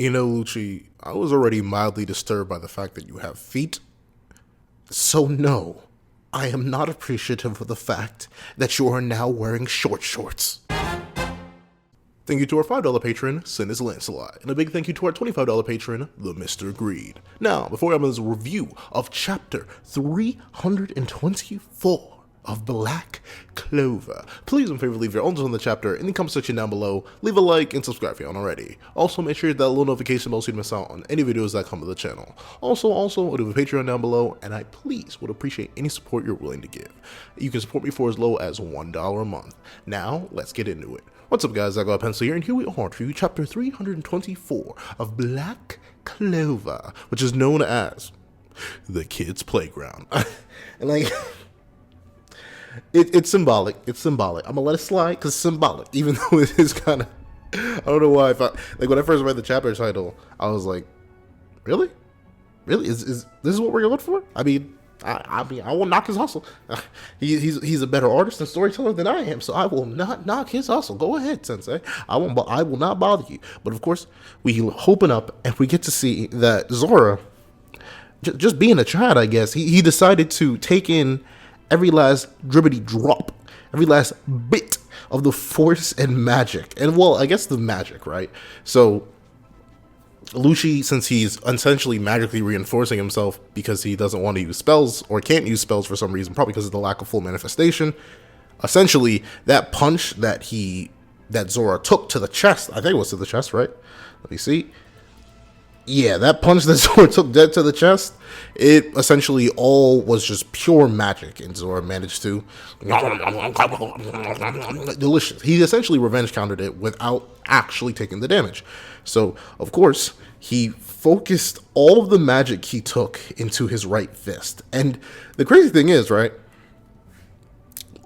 You know, Lucci, I was already mildly disturbed by the fact that you have feet. So no, I am not appreciative of the fact that you are now wearing short shorts. Thank you to our $5 patron, Sinus Lancelot, and a big thank you to our $25 patron, the Mr. Greed. Now, before I have this review of chapter 324 of Black Clover, please in favor leave your own on the chapter in the comment section down below, leave a like and subscribe if you haven't already. Also make sure you hit that little notification bell so you don't miss out on any videos that come to the channel. Also, I do have a Patreon down below, and I please would appreciate any support you're willing to give. You can support me for as low as $1 a month. Now, let's get into it. What's up guys, I got a pencil here, and here we are to review chapter 324 of Black Clover, which is known as the Kids' Playground. And like, it's symbolic, I'm gonna let it slide because it's symbolic, even though it is kind of, I don't know why I thought, like when I first read the chapter title, I was like, really? Is this what we're going for? I mean, I won't knock his hustle. He's a better artist and storyteller than I am, so I will not knock his hustle. Go ahead, Sensei. I will not bother you. But of course, we open up and we get to see that Zora, just being a child, I guess, he decided to take in every last dribbity drop, every last bit of the force and magic, and well, I guess the magic, right? So Lucius, since he's essentially magically reinforcing himself because he doesn't want to use spells or can't use spells for some reason, probably because of the lack of full manifestation, essentially that punch that Zora took to the chest, I think it was to the chest, right? Let me see. Yeah, that punch that Zora took dead to the chest, it essentially all was just pure magic, and Zora managed to delicious. He essentially revenge countered it without actually taking the damage. So, of course, he focused all of the magic he took into his right fist. And the crazy thing is, right,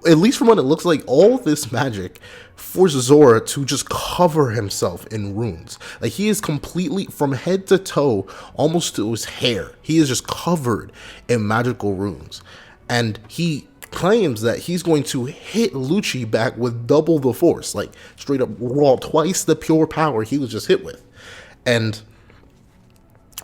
at least from what it looks like, all this magic forced Zora to just cover himself in runes. Like, he is completely, from head to toe, almost to his hair, he is just covered in magical runes. And he claims that he's going to hit Lucius back with double the force, like straight up raw, twice the pure power he was just hit with. And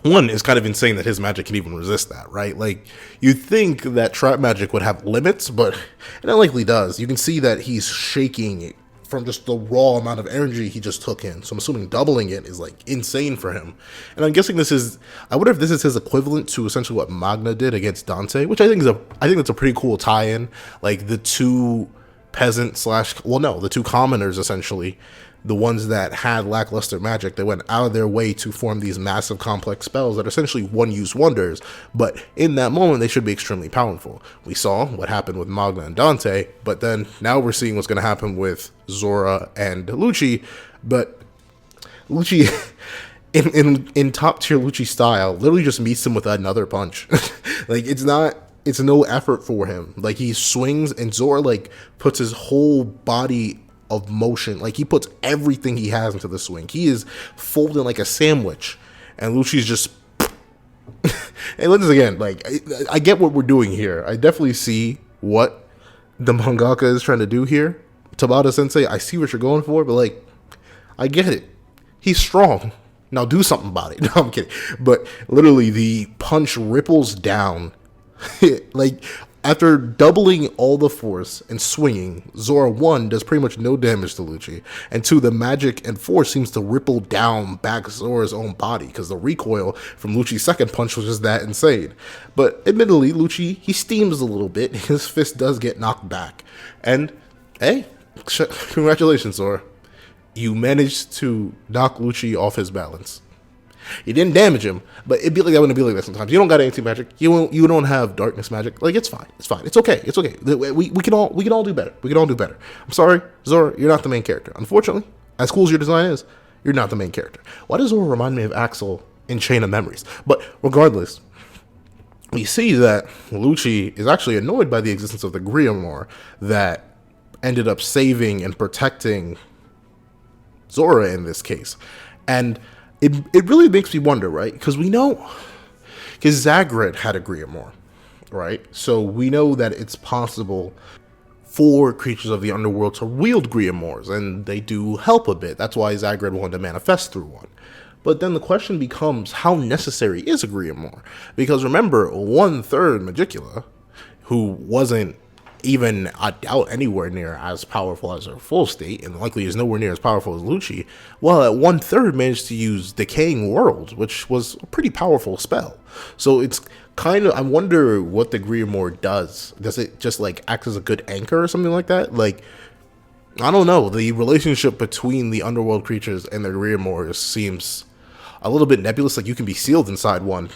one, is kind of insane that his magic can even resist that, right? Like, you'd think that trap magic would have limits, but it unlikely does. You can see that he's shaking from just the raw amount of energy he just took in. So I'm assuming doubling it is like insane for him. And I'm guessing I wonder if this is his equivalent to essentially what Manga did against Dante, which I think that's a pretty cool tie-in. Like the two the two commoners, essentially, the ones that had lackluster magic, that went out of their way to form these massive complex spells that are essentially one-use wonders, but in that moment they should be extremely powerful. We saw what happened with Manga and Dante, but then now we're seeing what's going to happen with Zora and Lucius. But Lucius, in top tier Lucius style, literally just meets him with another punch. Like, it's no effort for him. Like, he swings and Zora like puts his whole body of motion, like he puts everything he has into the swing. He is folding like a sandwich, and Lucius just and once again, like, I get what we're doing here. I definitely see what the mangaka is trying to do here. Tabata Sensei, I see what you're going for, but like, I get it. He's strong. Now do something about it. No, I'm kidding. But literally, the punch ripples down. Like, after doubling all the force and swinging, Zora, 1, does pretty much no damage to Lucius, and 2, the magic and force seems to ripple down back Zora's own body, because the recoil from Lucius' second punch was just that insane. But admittedly, Lucius, he steams a little bit. His fist does get knocked back. And, hey, congratulations, Zora. You managed to knock Lucius off his balance. You didn't damage him, but it'd be like that when it be like that sometimes. You don't got anti-magic. You don't have darkness magic. Like, it's fine. It's fine. It's okay. It's okay. We can all do better. We can all do better. I'm sorry, Zora, you're not the main character. Unfortunately, as cool as your design is, you're not the main character. Why does Zora remind me of Axel in Chain of Memories? But regardless, we see that Lucius is actually annoyed by the existence of the Grimoire that ended up saving and protecting Zora in this case. And it really makes me wonder, right? Because we know, because Zagred had a Grimoire, right? So we know that it's possible for creatures of the underworld to wield Grimoires, and they do help a bit. That's why Zagred wanted to manifest through one. But then the question becomes, how necessary is a Grimoire? Because remember, 1/3 Magicula, who wasn't even, I doubt, anywhere near as powerful as her full state, and likely is nowhere near as powerful as Lucci, well, at 1/3 managed to use Decaying World, which was a pretty powerful spell. So it's kind of, I wonder what the Grimoire does. Does it just like act as a good anchor or something like that? Like, I don't know. The relationship between the underworld creatures and their Grimoires seems a little bit nebulous. Like, you can be sealed inside one,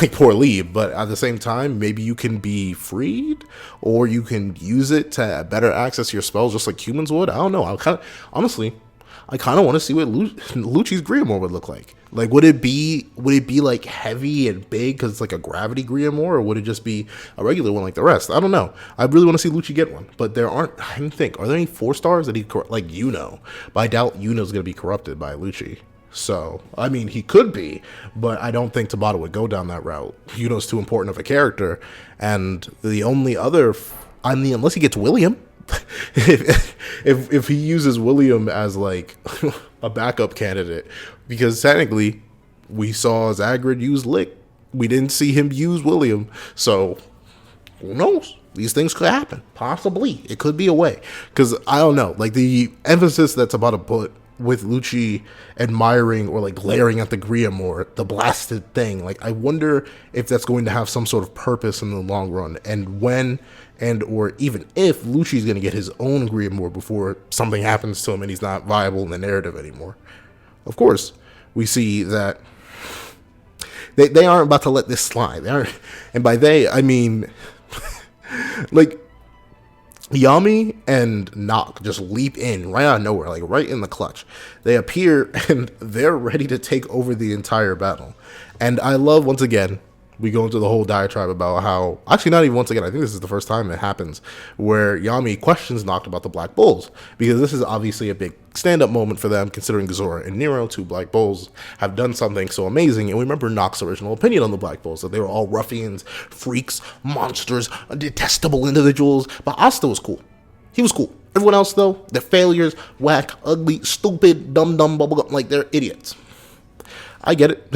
like poor Lee, but at the same time, maybe you can be freed, or you can use it to better access your spells, just like humans would. I don't know. Honestly, I kind of want to see what Lucci's Grimoire would look like. Like, would it be like heavy and big because it's like a gravity Grimoire, or would it just be a regular one like the rest? I don't know. I really want to see Lucci get one, but there aren't. I don't think. Are there any 4-stars that he like Yuno? But I doubt Yuno's gonna be corrupted by Lucci. So, I mean, he could be, but I don't think Tabata would go down that route. Yuno's too important of a character, and the only other, I mean, unless he gets William, if he uses William as like a backup candidate, because technically we saw Zagrid use Lick, we didn't see him use William, so who knows? These things could happen. Possibly, it could be a way, because I don't know, like the emphasis that's about to put with Lucci admiring or like glaring at the Grimoire, the blasted thing. Like, I wonder if that's going to have some sort of purpose in the long run, and when and or even if Lucci's going to get his own Grimoire before something happens to him and he's not viable in the narrative anymore. Of course, we see that they aren't about to let this slide. They aren't, and by they, I mean like Yami and Nacht just leap in right out of nowhere, like right in the clutch. They appear and they're ready to take over the entire battle. And I love, once again, we go into the whole diatribe about how, actually not even once again, I think this is the first time it happens, where Yami questions Nacht about the Black Bulls, because this is obviously a big stand-up moment for them, considering Zora and Nero, 2 Black Bulls, have done something so amazing. And we remember Nacht's original opinion on the Black Bulls, that they were all ruffians, freaks, monsters, detestable individuals, but Asta was cool. He was cool. Everyone else, though, they're failures, whack, ugly, stupid, dumb, bubblegum, like they're idiots. I get it.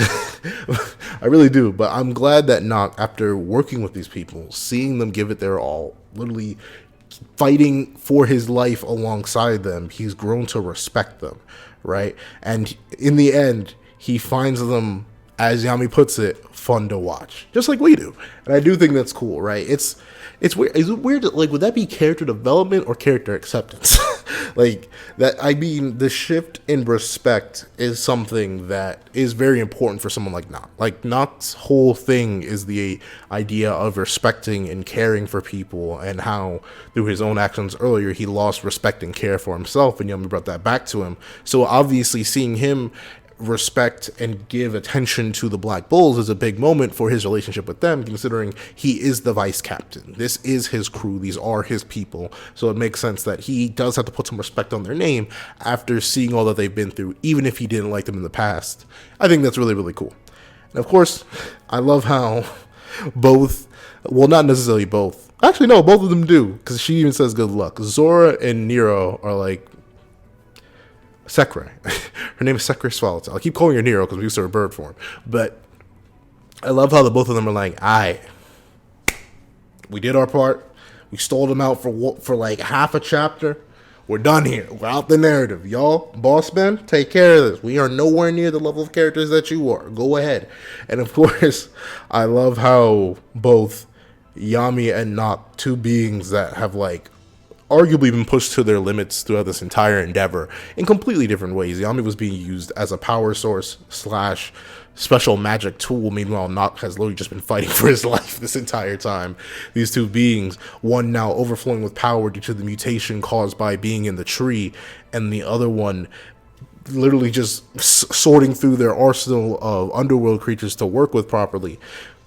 I really do. But I'm glad that Nacht, after working with these people, seeing them give it their all, literally fighting for his life alongside them, he's grown to respect them, right? And in the end, he finds them, as Yami puts it, fun to watch, just like we do. And I do think that's cool, right? It's weird. Is it weird? Like, would that be character development or character acceptance? Like that. I mean, the shift in respect is something that is very important for someone like Nacht. Like, Nacht's whole thing is the idea of respecting and caring for people, and how through his own actions earlier he lost respect and care for himself, and Yami brought that back to him. So obviously, seeing him respect and give attention to the Black Bulls is a big moment for his relationship with them, considering he is the vice captain. This is his crew. These are his people. So it makes sense that he does have to put some respect on their name after seeing all that they've been through, even if he didn't like them in the past. I think that's really, really cool. And of course, I love how both, well, not necessarily both. Actually, no, both of them do, because she even says good luck. Zora and Nero are like, Sekre. Her name is Sekre Swallowtail. I keep calling her Nero because we used her bird form. But I love how the both of them are like, we did our part. We stole them out for like half a chapter. We're done here. We're out the narrative. Y'all, boss men, take care of this. We are nowhere near the level of characters that you are. Go ahead. And of course, I love how both Yami and Nacht, 2 beings that have like arguably been pushed to their limits throughout this entire endeavor in completely different ways. Yami was being used as a power source / special magic tool. Meanwhile, Nacht has literally just been fighting for his life this entire time. These 2 beings, one now overflowing with power due to the mutation caused by being in the tree, and the other one literally just sorting through their arsenal of underworld creatures to work with properly.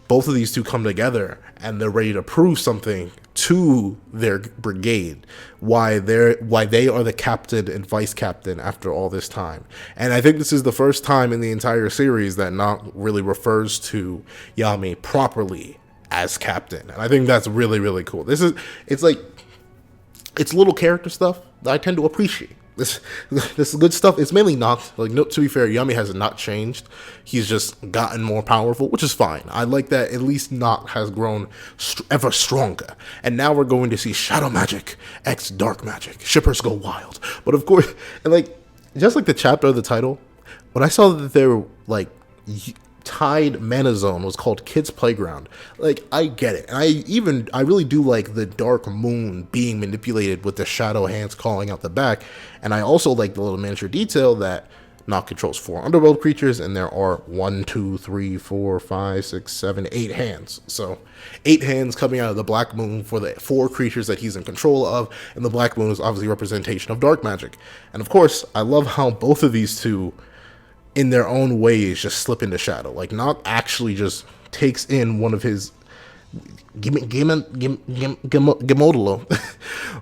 Both of these 2 come together, and they're ready to prove something to their brigade, why they are the captain and vice captain after all this time. And I think this is the first time in the entire series that Nacht really refers to Yami properly as captain, and I think that's really, really cool. It's little character stuff that I tend to appreciate. this good stuff. It's mainly Nacht. Like, no, to be fair, Yami has not changed. He's just gotten more powerful, which is fine. I like that. At least Nacht has grown ever stronger, and now we're going to see shadow magic x dark magic. Shippers go wild. But of course, and like just like the chapter of the title, when I saw that they were like tied mana zone was called Kids Playground, like, I get it. And I really do like the dark moon being manipulated with the shadow hands calling out the back. And I also like the little miniature detail that Nacht controls 4 underworld creatures, and there are 1, 2, 3, 4, 5, 6, 7, 8 hands. So 8 hands coming out of the black moon for the 4 creatures that he's in control of, and the black moon is obviously a representation of dark magic. And of course, I love how both of these two in their own ways just slip into shadow. Like, Nacht actually just takes in one of his Gimodolo.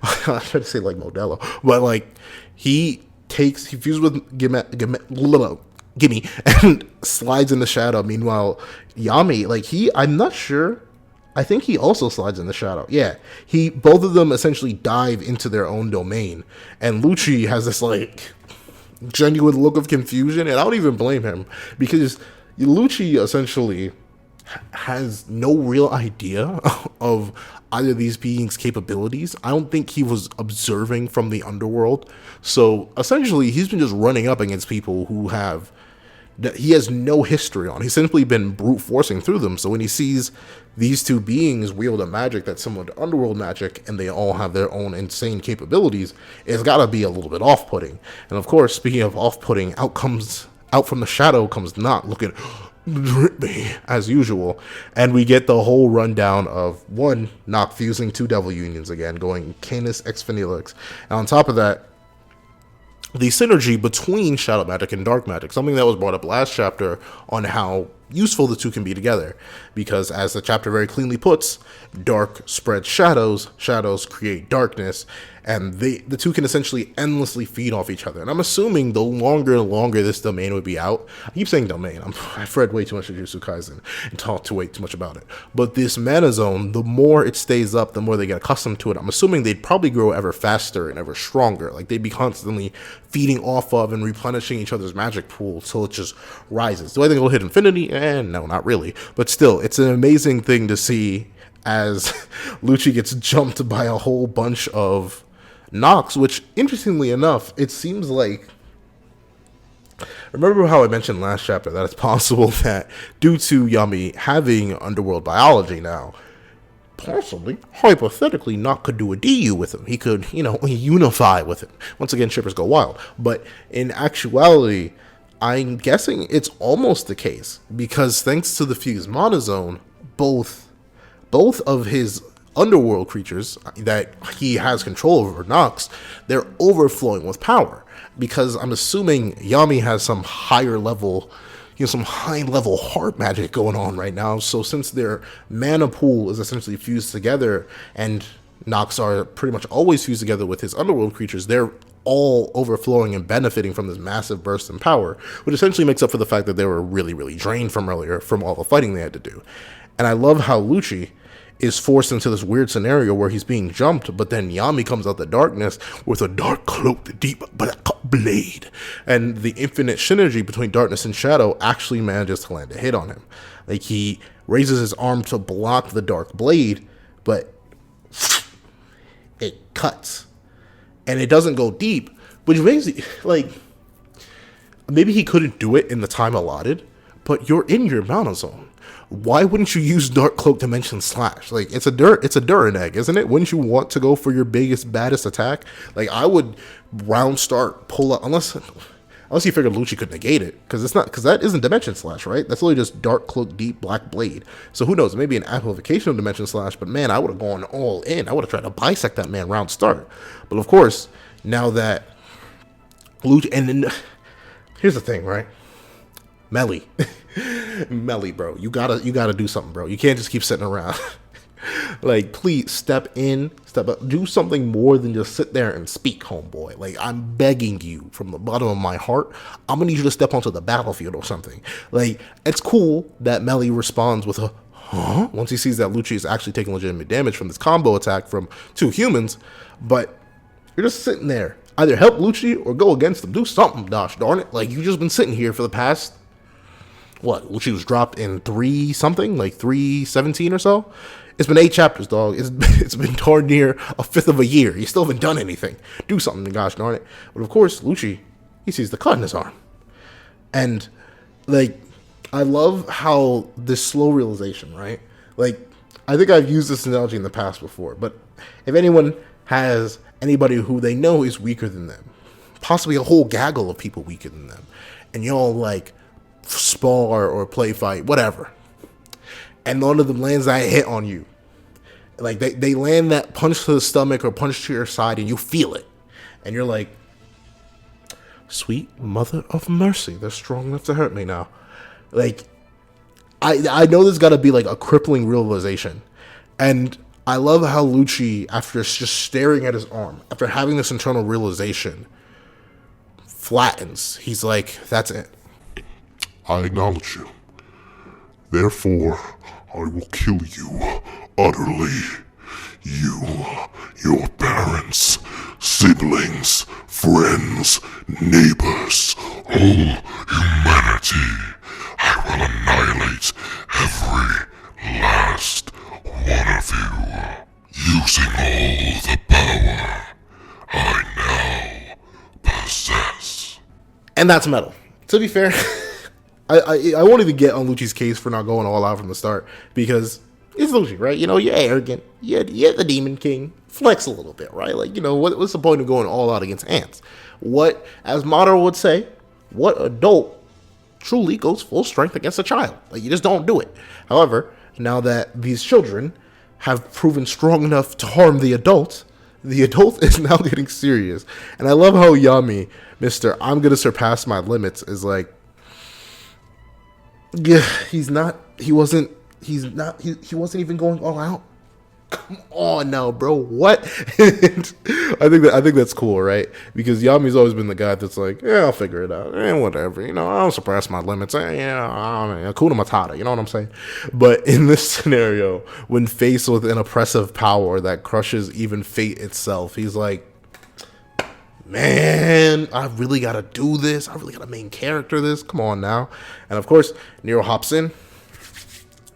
I tried to say like Modelo, but like he fuses with Gimme and slides in the shadow. Meanwhile, Yami, like I'm not sure. I think he also slides in the shadow. Yeah, both of them essentially dive into their own domain, and Lucci has this like genuine look of confusion, and I don't even blame him, because Lucci essentially has no real idea of either of these beings' capabilities. I don't think he was observing from the underworld, so essentially he's been just running up against people who have that he has no history on. He's simply been brute forcing through them. So when he sees these two beings wield a magic that's similar to underworld magic, and they all have their own insane capabilities, it's got to be a little bit off-putting. And of course, speaking of off-putting, out from the shadow comes Nacht looking drippy as usual, and we get the whole rundown of one, Nacht fusing 2 devil unions again, going Canis ex Phoenix, and on top of that, the synergy between shadow magic and dark magic, something that was brought up last chapter on how useful the two can be together, because as the chapter very cleanly puts, dark spreads shadows, shadows create darkness, and the two can essentially endlessly feed off each other. And I'm assuming the longer this domain would be out, I keep saying domain, I've read way too much of Jujutsu Kaisen and talked way too much about it, but this mana zone, the more it stays up, the more they get accustomed to it. I'm assuming they'd probably grow ever faster and ever stronger, like they'd be constantly feeding off of and replenishing each other's magic pool till it just rises. Do I think it'll hit infinity? No, not really, but still, it's an amazing thing to see as Lucci gets jumped by a whole bunch of Nocts, which, interestingly enough, it seems like, remember how I mentioned last chapter that it's possible that due to Yami having underworld biology now, possibly, hypothetically, Nacht could do a DU with him. He could, unify with him. Once again, shippers go wild. But in actuality, I'm guessing it's almost the case, because thanks to the fused mana zone, both of his underworld creatures that he has control over, Nox, they're overflowing with power, because I'm assuming Yami has some higher level, some high level heart magic going on right now. So since their mana pool is essentially fused together, and Nox are pretty much always fused together with his underworld creatures, they're all overflowing and benefiting from this massive burst in power, which essentially makes up for the fact that they were really, really drained from earlier from all the fighting they had to do. And I love how Lucci is forced into this weird scenario where he's being jumped, but then Yami comes out the darkness with a dark cloaked deep black blade, and the infinite synergy between darkness and shadow actually manages to land a hit on him. Like, he raises his arm to block the dark blade, but it cuts, and it doesn't go deep, which makes it like, maybe he couldn't do it in the time allotted, but you're in your mana zone. Why wouldn't you use Dark Cloak Dimension Slash? Like, it's a Durin egg, isn't it? Wouldn't you want to go for your biggest, baddest attack? Like, I would round start, pull up, unless you figured Lucci could negate it, because that isn't Dimension Slash, right? That's only just Dark Cloak Deep Black Blade. So who knows? Maybe an amplification of Dimension Slash, but man, I would have gone all in. I would have tried to bisect that man round start. But of course, now that Lucci, and then here's the thing, right? Melly, bro, you gotta do something, bro. You can't just keep sitting around. Like, please step up, do something more than just sit there and speak, homeboy. Like, I'm begging you from the bottom of my heart. I'm gonna need you to step onto the battlefield or something. Like, it's cool that Melly responds with a huh once he sees that Lucci is actually taking legitimate damage from this combo attack from 2 humans, but you're just sitting there Either help Lucci or go against him. Do something, gosh darn it. Like, you just been sitting here for the past, what? Lucci was dropped in 317 or so. It's been 8 chapters, dog. It's been darn near a fifth of a year. You still haven't done anything. Do something, gosh darn it. But of course, Lucci, he sees the cut in his arm. And, like, I love how this slow realization, right? Like, I think I've used this analogy in the past before, but if anyone has anybody who they know is weaker than them, possibly a whole gaggle of people weaker than them, and y'all, like, spar or play fight, whatever, and none of them lands that hit on you. Like, they land that punch to the stomach or punch to your side, and you feel it. And you're like, sweet mother of mercy, they're strong enough to hurt me now. Like, I know there's got to be, like, a crippling realization. And I love how Lucci, after just staring at his arm, after having this internal realization, flattens. He's like, that's it. I acknowledge you. Therefore, I will kill you utterly. You, your parents, siblings, friends, neighbors, whole humanity. I will annihilate every last one of you, using all the power I now possess. And that's metal. To be fair, I won't even get on Lucci's case for not going all out from the start, because it's Lucci, right? You know, you're arrogant. You're the Demon King. Flex a little bit, right? Like, you know, what's the point of going all out against ants? What, as Madara would say, what adult truly goes full strength against a child? Like, you just don't do it. However, now that these children have proven strong enough to harm the adult is now getting serious. And I love how Yami, Mr. I'm gonna surpass my limits, is like, yeah, he wasn't even going all out. Come on now, bro. What? I think that's cool, right? Because Yami's always been the guy that's like, yeah, I'll figure it out. Whatever. You know, I'll surpass my limits. Hakuna Matata. You know what I'm saying? But in this scenario, when faced with an oppressive power that crushes even fate itself, he's like, man, I really got to do this. I really got to main character this. Come on now. And of course, Nero hops in,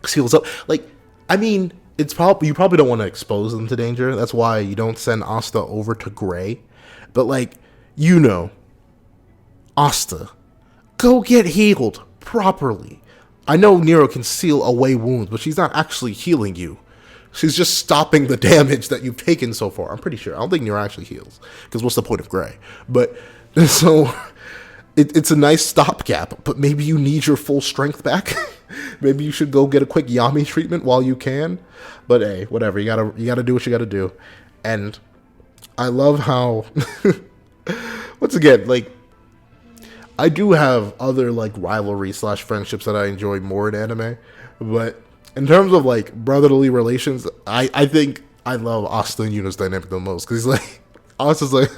seals up. Like, I mean, you probably don't want to expose them to danger. That's why you don't send Asta over to Gray. But, like, you know, Asta, go get healed properly. I know Nero can seal away wounds, but she's not actually healing you. She's just stopping the damage that you've taken so far. I'm pretty sure. I don't think Nero actually heals, because what's the point of Gray? But, so, it's a nice stopgap, but maybe you need your full strength back. Maybe you should go get a quick Yami treatment while you can. But hey, whatever. You gotta do what you gotta do. And I love how, once again, like, I do have other, like, rivalry / friendships that I enjoy more in anime. But in terms of, like, brotherly relations, I think I love Asta and Yuno's dynamic the most. Because he's like, Asta's like,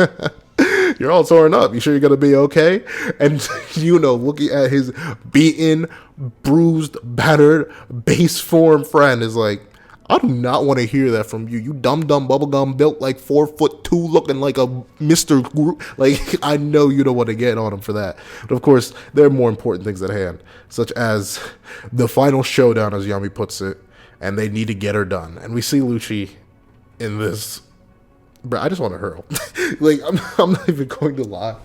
you're all torn up. You sure you're going to be okay? And Yuno, looking at his beaten, bruised, battered, base form friend, is like, I do not want to hear that from you. You dumb bubblegum built like 4'2", looking like a Mr. Group. Like, I know you don't want to get on him for that. But of course, there are more important things at hand, such as the final showdown, as Yami puts it, and they need to get her done. And we see Lucci in this. Bro, I just want to hurl. Like, I'm not even going to lie.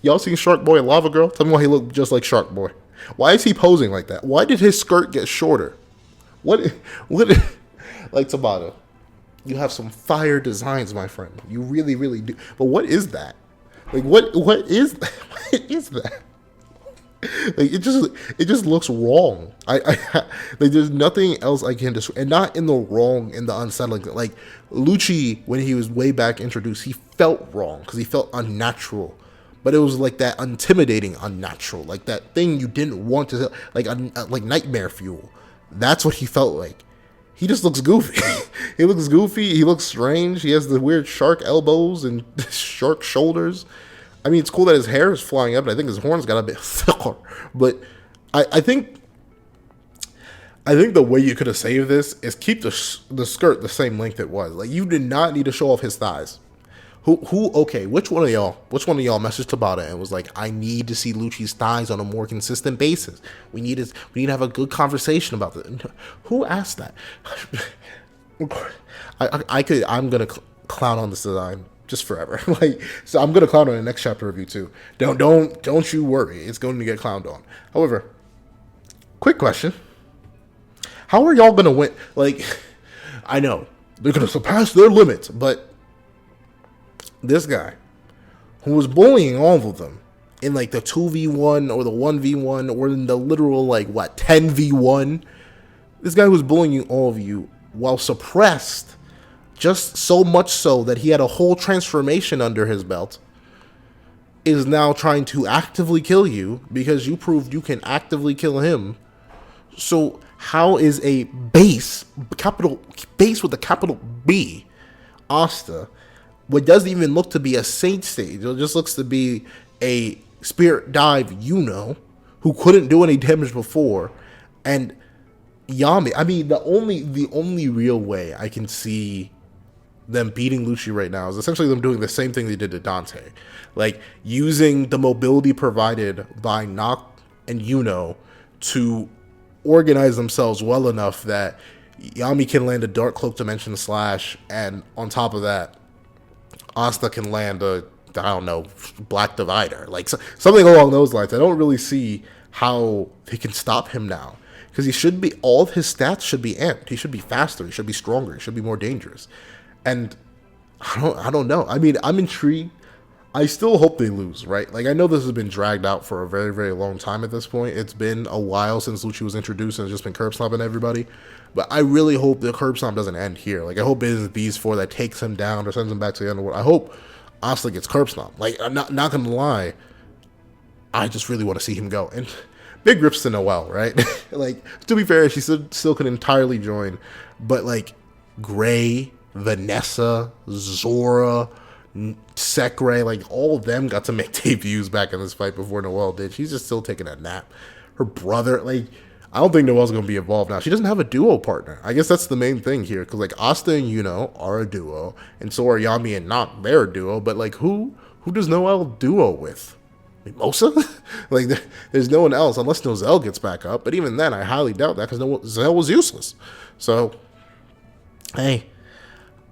Y'all seen Shark Boy and Lava Girl? Tell me why he looked just like Shark Boy. Why is he posing like that? Why did his skirt get shorter? What, like, Tabata, you have some fire designs, my friend. You really, really do. But what is that? Like, what is that? What is that? Like, it just looks wrong. I like, there's nothing else I can describe, and not in the wrong, in the unsettling. Like, Lucci, when he was way back introduced, he felt wrong because he felt unnatural. But it was like that intimidating unnatural, like that thing you didn't want to, like nightmare fuel. That's what he felt like. He just looks goofy. He looks goofy. He looks strange. He has the weird shark elbows and shark shoulders. I mean, it's cool that his hair is flying up, and I think his horns got a bit thicker. But I think the way you could have saved this is keep the skirt the same length it was. Like, you did not need to show off his thighs Okay, which one of y'all messaged Tabata and was like, I need to see Lucci's thighs on a more consistent basis. We need to have a good conversation about this. Who asked that? I'm gonna clown on this design just forever. Like, so I'm gonna clown on the next chapter review too. Don't you worry, it's going to get clowned on. However, quick question: how are y'all gonna win? Like, I know they're gonna surpass their limits, but this guy who was bullying all of them in like the 2v1 or the 1v1 or in the literal 10v1, this guy was bullying all of you while suppressed, just so much so that he had a whole transformation under his belt, is now trying to actively kill you because you proved you can actively kill him. So how is a base with a capital B, Asta, what doesn't even look to be a saint stage, it just looks to be a spirit dive yuno who couldn't do any damage before, and Yami, I mean, the only real way I can see them beating Lucci right now is essentially them doing the same thing they did to Dante, like using the mobility provided by Nacht and Yuno to organize themselves well enough that Yami can land a Dark Cloak Dimension Slash, and on top of that, Asta can land a, I don't know, Black Divider, like something along those lines. I don't really see how they can stop him now, because he should be, all of his stats should be amped. He should be faster. He should be stronger. He should be more dangerous. And I don't know. I mean, I'm intrigued. I still hope they lose, right? Like, I know this has been dragged out for a very, very long time at this point. It's been a while since Lucci was introduced and it's just been curb stomping everybody. But I really hope the curb stomp doesn't end here. Like, I hope it is these four that takes him down or sends him back to the underworld. I hope Asta gets curb stomped. Like, I'm not gonna lie, I just really want to see him go. And big rips to Noelle, right? Like, to be fair, she still could entirely join. But, like, Gray, Vanessa, Zora, Sekre, like, all of them got to make debuts back in this fight before Noelle did. She's just still taking a nap. Her brother, like, I don't think Noelle's going to be involved now. She doesn't have a duo partner. I guess that's the main thing here, because, like, Asta and Yuno are a duo, and so are Yami and Nacht. They're a duo, but, like, who does Noelle duo with? Mimosa? Like, there's no one else, unless Noelle gets back up, but even then, I highly doubt that, because Noelle was useless. So, hey,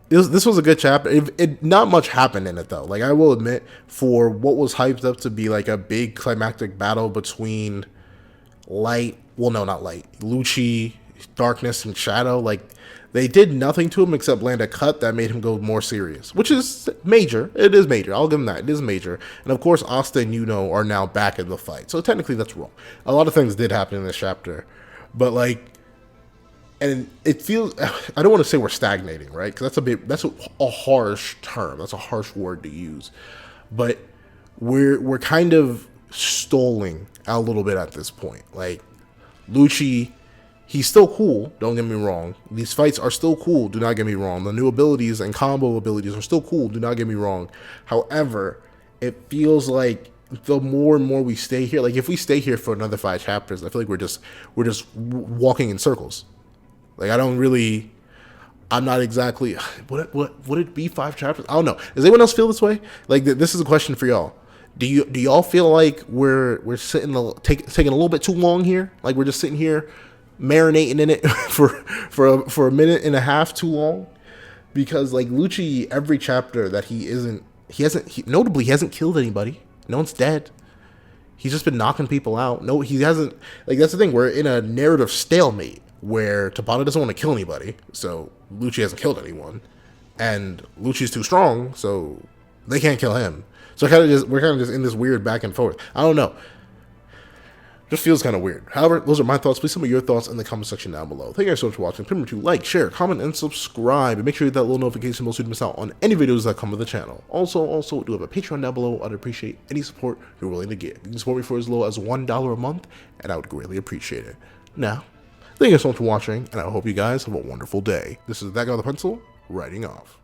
this was a good chapter. Not much happened in it, though. Like, I will admit, for what was hyped up to be, like, a big climactic battle between Lucci, Darkness, and Shadow, like, they did nothing to him except land a cut that made him go more serious, which is major. It is major. I'll give him that. It is major. And, of course, Asta and Yuno are now back in the fight. So, technically, that's wrong. A lot of things did happen in this chapter. But, like, and it feels, I don't want to say we're stagnating, right? Because that's a harsh term. That's a harsh word to use. But we're kind of stalling a little bit at this point. Like, Lucci, he's still cool, don't get me wrong. These fights are still cool, do not get me wrong. The new abilities and combo abilities are still cool, do not get me wrong. However, it feels like the more and more we stay here, like, if we stay here for another 5 chapters, I feel like we're just walking in circles. Like, I'm not exactly, would it be 5 chapters? I don't know. Does anyone else feel this way? Like, this is a question for y'all. Do y'all feel like we're sitting taking a little bit too long here? Like, we're just sitting here marinating in it for a minute and a half too long? Because, like, Lucci, every chapter that he hasn't killed anybody. No one's dead. He's just been knocking people out. No, he hasn't. Like, that's the thing. We're in a narrative stalemate where Tabata doesn't want to kill anybody, so Lucci hasn't killed anyone, and Lucci's too strong, so they can't kill him. So we're kind of just in this weird back and forth. I don't know. Just feels kind of weird. However, those are my thoughts. Please tell me your thoughts in the comment section down below. Thank you guys so much for watching. Remember to like, share, comment, and subscribe. And make sure you hit that little notification bell so you don't miss out on any videos that come to the channel. Also, we do have a Patreon down below. I'd appreciate any support you're willing to give. You can support me for as low as $1 a month, and I would greatly appreciate it. Now, thank you guys so much for watching, and I hope you guys have a wonderful day. This is That Guy with a Pencil, writing off.